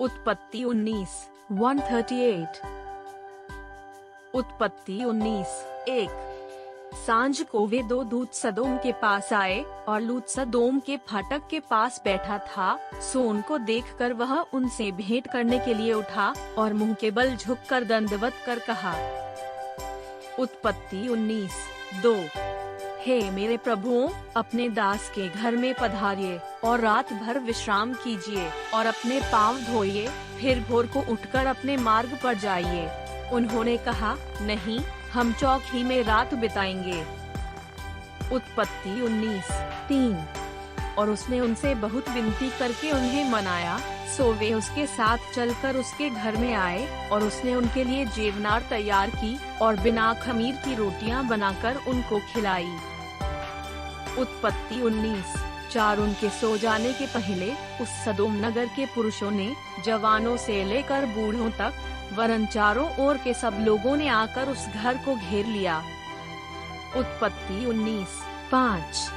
उत्पत्ति 19:138। उत्पत्ति 19:1। सांझ को वे दो दूत सदोम के पास आए और लूत सदोम के फाटक के पास बैठा था। सो उनको देखकर वह उनसे भेंट करने के लिए उठा और मुंह के बल झुककर दंडवत कर कहा। उत्पत्ति 19:2। हे मेरे प्रभुओं, अपने दास के घर में पधारिए और रात भर विश्राम कीजिए और अपने पाँव धोइए, फिर भोर को उठकर अपने मार्ग पर जाइए। उन्होंने कहा, नहीं, हम चौकी में रात बिताएंगे। उत्पत्ति 19:3। और उसने उनसे बहुत विनती करके उन्हें मनाया, सो वे उसके साथ चलकर उसके घर में आए और उसने उनके लिए जेवनार तैयार की और बिना खमीर की रोटियां बनाकर उनको खिलाई। उत्पत्ति 19:4। उनके सो जाने के पहले उस सदोम नगर के पुरुषों ने जवानों से लेकर बूढ़ों तक, वरन चारों ओर के सब लोगों ने आकर उस घर को घेर लिया। उत्पत्ति 19:5।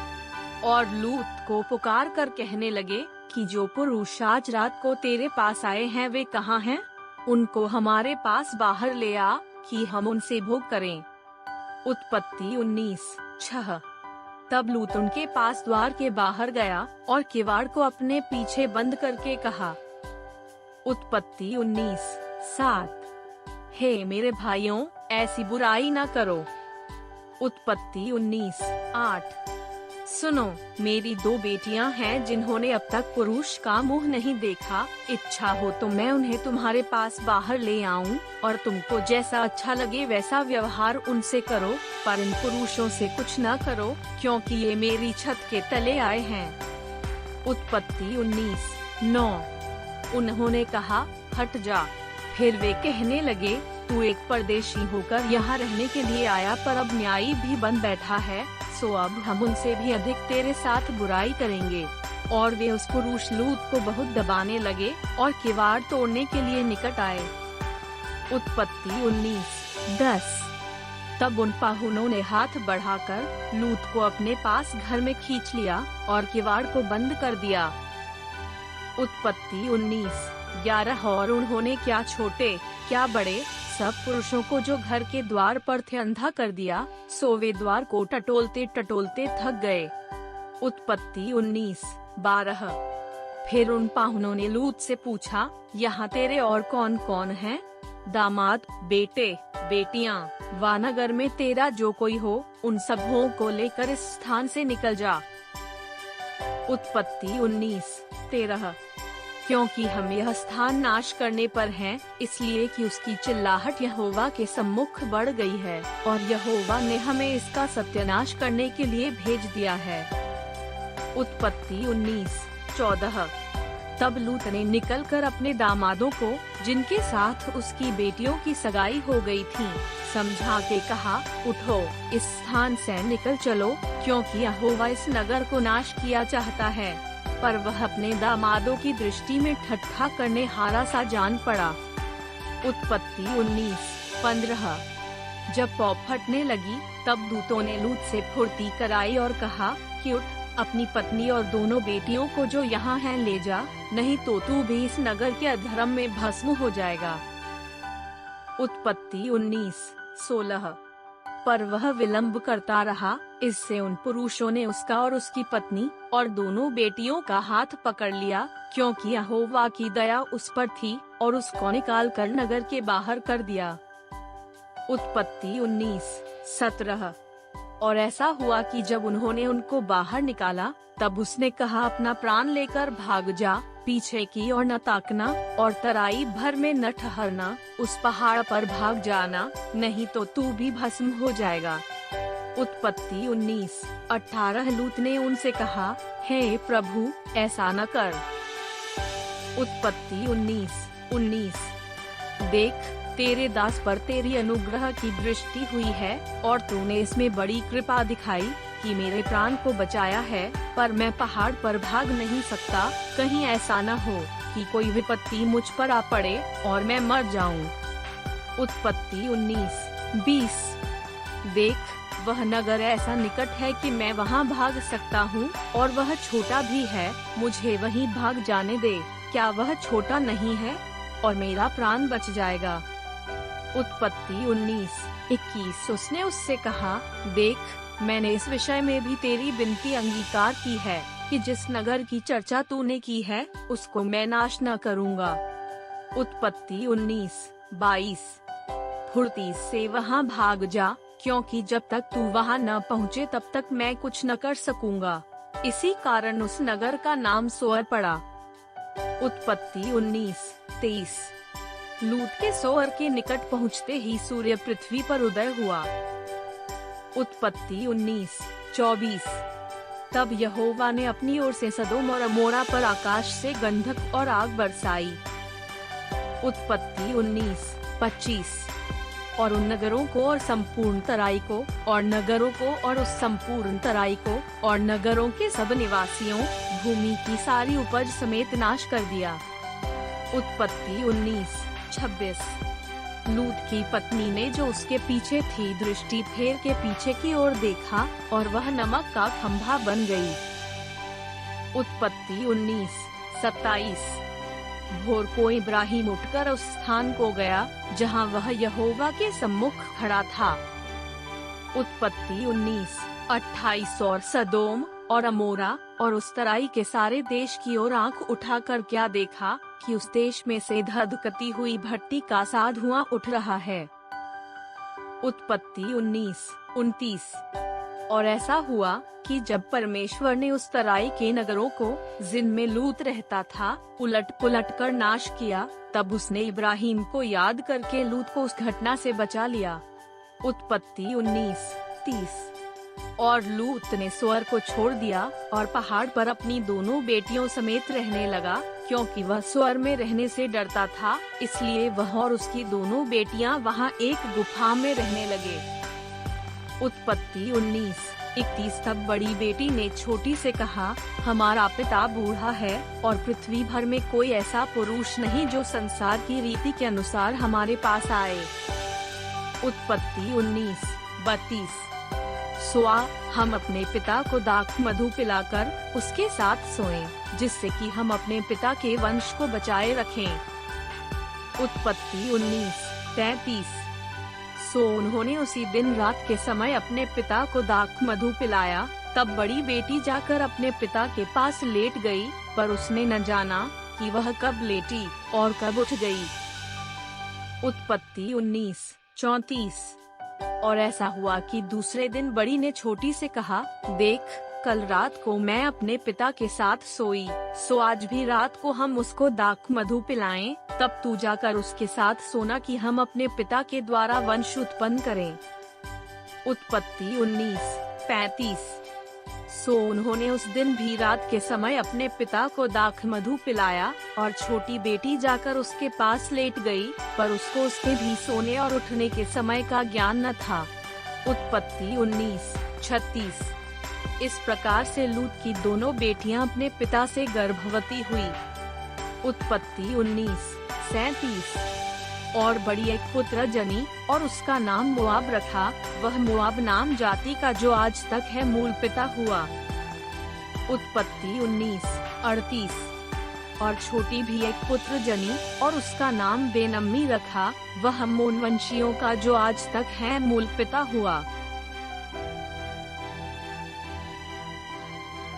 और लूत को पुकार कर कहने लगे कि जो पुरुष आज रात को तेरे पास आए हैं वे कहाँ हैं? उनको हमारे पास बाहर ले आ कि हम उनसे भोग करें। उत्पत्ति 19:6। तब लूत उनके पास द्वार के बाहर गया और किवाड़ को अपने पीछे बंद करके कहा। उत्पत्ति 19:7। हे मेरे भाइयों, ऐसी बुराई न करो। उत्पत्ति 19:8। सुनो, मेरी दो बेटियां हैं जिन्होंने अब तक पुरुष का मुंह नहीं देखा। इच्छा हो तो मैं उन्हें तुम्हारे पास बाहर ले आऊं और तुमको जैसा अच्छा लगे वैसा व्यवहार उनसे करो, पर इन पुरुषों से कुछ न करो, क्योंकि ये मेरी छत के तले आए हैं। उत्पत्ति 19:9। उन्होंने कहा, हट जा। फिर वे कहने लगे, तू एक परदेशी होकर यहाँ रहने के लिए आया, पर अब न्यायी भी बन बैठा है, सो अब हम उनसे भी अधिक तेरे साथ बुराई करेंगे। और वे उस पुरुष लूत को बहुत दबाने लगे और किवाड़ तोड़ने के लिए निकट आए। उत्पत्ति 19:10। तब उन पाहुनों ने हाथ बढ़ाकर लूत को अपने पास घर में खींच लिया और किवाड़ को बंद कर दिया। उत्पत्ति 19:11। और उन्होंने क्या छोटे क्या बड़े सब पुरुषों को जो घर के द्वार पर थे अंधा कर दिया, सो वे द्वार को टटोलते टटोलते थक गए। उत्पत्ति 19:12। फिर उन पाहुनों ने लूत से पूछा, यहाँ तेरे और कौन कौन हैं? दामाद, बेटे, बेटियां, व नगर में तेरा जो कोई हो, उन सबों को लेकर इस स्थान से निकल जा। उत्पत्ति 19:13। क्योंकि हम यह स्थान नाश करने पर हैं, इसलिए कि उसकी चिल्लाहट यहोवा के सम्मुख बढ़ गई है और यहोवा ने हमें इसका सत्यानाश करने के लिए भेज दिया है। उत्पत्ति 19:14। तब लूत ने निकलकर अपने दामादों को, जिनके साथ उसकी बेटियों की सगाई हो गई थी, समझा के कहा, उठो, इस स्थान से निकल चलो, क्योंकि यहोवा इस नगर को नाश किया चाहता है। पर वह अपने दामादों की दृष्टि में ठट्ठा करने हारा सा जान पड़ा। उत्पत्ति 19:15। जब पौ फटने लगी, तब दूतों ने लूत से फुर्ती कराई और कहा कि उठ, अपनी पत्नी और दोनों बेटियों को जो यहाँ हैं ले जा, नहीं तो तू भी इस नगर के अधर्म में भस्म हो जाएगा। उत्पत्ति 19:16। पर वह विलंब करता रहा, इससे उन पुरुषों ने उसका और उसकी पत्नी और दोनों बेटियों का हाथ पकड़ लिया, क्योंकि यहोवा की दया उस पर थी, और उसको निकाल कर नगर के बाहर कर दिया। उत्पत्ति 19:17। और ऐसा हुआ कि जब उन्होंने उनको बाहर निकाला, तब उसने कहा, अपना प्राण लेकर भाग जा, पीछे की ओर न ताकना और तराई भर में न ठहरना, उस पहाड़ पर भाग जाना, नहीं तो तू भी भस्म हो जाएगा। उत्पत्ति 19:18। लूत ने उनसे कहा, हे प्रभु, ऐसा न कर। उत्पत्ति 19:19। देख, तेरे दास पर तेरी अनुग्रह की दृष्टि हुई है और तूने इसमें बड़ी कृपा दिखाई कि मेरे प्राण को बचाया है, पर मैं पहाड़ पर भाग नहीं सकता, कहीं ऐसा न हो कि कोई विपत्ति मुझ पर आ पड़े और मैं मर जाऊं। उत्पत्ति 19:20। देख, वह नगर ऐसा निकट है कि मैं वहां भाग सकता हूं, और वह छोटा भी है, मुझे वहीं भाग जाने दे, क्या वह छोटा नहीं है और मेरा प्राण बच जाएगा। उत्पत्ति 19:21। उसने उससे कहा, देख, मैंने इस विषय में भी तेरी विनती अंगीकार की है कि जिस नगर की चर्चा तूने की है उसको मैं नाश न करूँगा। उत्पत्ति 19:22। फुर्ती से वहाँ भाग जा, क्योंकि जब तक तू वहाँ न पहुँचे तब तक मैं कुछ न कर सकूँगा। इसी कारण उस नगर का नाम सोअर पड़ा। उत्पत्ति 19:23। लूत के सोअर के निकट पहुँचते ही सूर्य पृथ्वी पर उदय हुआ। उत्पत्ति 19:24। तब यहोवा ने अपनी ओर से सदोम और अमोरा पर आकाश से गंधक और आग बरसाई। उत्पत्ति 19:25। और उन नगरों को और संपूर्ण तराई को और नगरों को और उस संपूर्ण तराई को और नगरों के सब निवासियों, भूमि की सारी उपज समेत नाश कर दिया। उत्पत्ति 19:26। लूत की पत्नी ने जो उसके पीछे थी दृष्टि फेर के पीछे की ओर देखा और वह नमक का खंभा बन गई। उत्पत्ति 19:27। भोर को इब्राहिम उठकर उस स्थान को गया जहां वह यहोवा के सम्मुख खड़ा था। उत्पत्ति 19:28। और सदोम और अमोरा और उस तराई के सारे देश की ओर आंख उठाकर क्या देखा कि उस देश में से धधकती हुई भट्टी का सा धुआं उठ रहा है। उत्पत्ति 19:29। और ऐसा हुआ कि जब परमेश्वर ने उस तराई के नगरों को जिनमें लूत रहता था उलट पुलट कर नाश किया, तब उसने इब्राहिम को याद करके लूत को उस घटना से बचा लिया। उत्पत्ति 19:30। और लूत ने सोअर को छोड़ दिया और पहाड़ पर अपनी दोनों बेटियों समेत रहने लगा, क्योंकि वह सोअर में रहने से डरता था, इसलिए वह और उसकी दोनों बेटियां वहां एक गुफा में रहने लगे। उत्पत्ति 19:31। तब बड़ी बेटी ने छोटी से कहा, हमारा पिता बूढ़ा है और पृथ्वी भर में कोई ऐसा पुरुष नहीं जो संसार की रीति के अनुसार हमारे पास आए। उत्पत्ति 19:32। सोआ, हम अपने पिता को दाख मधु पिलाकर उसके साथ सोएं, जिससे कि हम अपने पिता के वंश को बचाए रखें। उत्पत्ति 19:33। सो उन्होंने उसी दिन रात के समय अपने पिता को दाख मधु पिलाया। तब बड़ी बेटी जाकर अपने पिता के पास लेट गई, पर उसने न जाना कि वह कब लेटी और कब उठ गई। उत्पत्ति 19:34। और ऐसा हुआ कि दूसरे दिन बड़ी ने छोटी से कहा, देख, कल रात को मैं अपने पिता के साथ सोई, सो आज भी रात को हम उसको दाख मधु पिलाएं, तब तू जाकर उसके साथ सोना कि हम अपने पिता के द्वारा वंश उत्पन्न करें। उत्पत्ति 19:35। सो उन्होंने उस दिन भी रात के समय अपने पिता को दाख मधु पिलाया और छोटी बेटी जाकर उसके पास लेट गई, पर उसको उसके भी सोने और उठने के समय का ज्ञान न था। उत्पत्ति 19:36। इस प्रकार से लूत की दोनों बेटियां अपने पिता से गर्भवती हुई। उत्पत्ति 19:37। और बड़ी एक पुत्र जनी और उसका नाम मोआब रखा, वह मोआब नाम जाति का जो आज तक है मूल पिता हुआ। उत्पत्ति 19:38। और छोटी भी एक पुत्र जनी और उसका नाम बेनम्मी रखा, वह अम्मोन वंशियों का जो आज तक है मूल पिता हुआ।